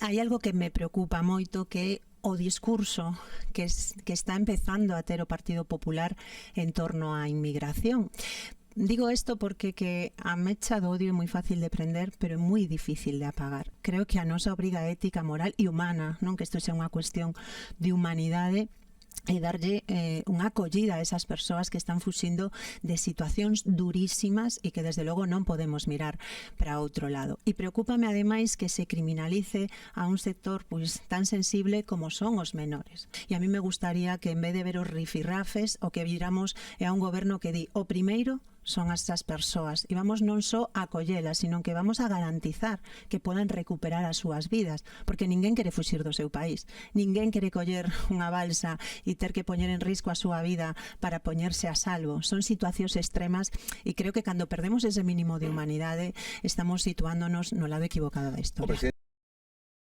Hai algo que me preocupa moito, que é o discurso que está empezando a ter o Partido Popular en torno á inmigración. Digo isto porque que a mecha do odio é moi fácil de prender, pero é moi difícil de apagar. Creo que a nosa obriga ética, moral e humana, non que isto sea unha cuestión de humanidade, e darlle unha acollida a esas persoas que están fuxindo de situacións durísimas e que desde logo non podemos mirar para outro lado. E preocúpame ademais que se criminalice a un sector pois tan sensible como son os menores. E a mí me gustaría que en vez de ver os rifirrafes, o que viramos é a un goberno que di o primeiro son esas persoas e vamos non só a acollelas, sino que vamos a garantizar que podan recuperar as súas vidas, porque ninguén quere fuxir do seu país, ninguén quere coller unha balsa e ter que poñer en risco a súa vida para poñerse a salvo. Son situacións extremas e creo que cando perdemos ese mínimo de humanidade estamos situándonos no lado equivocado disto.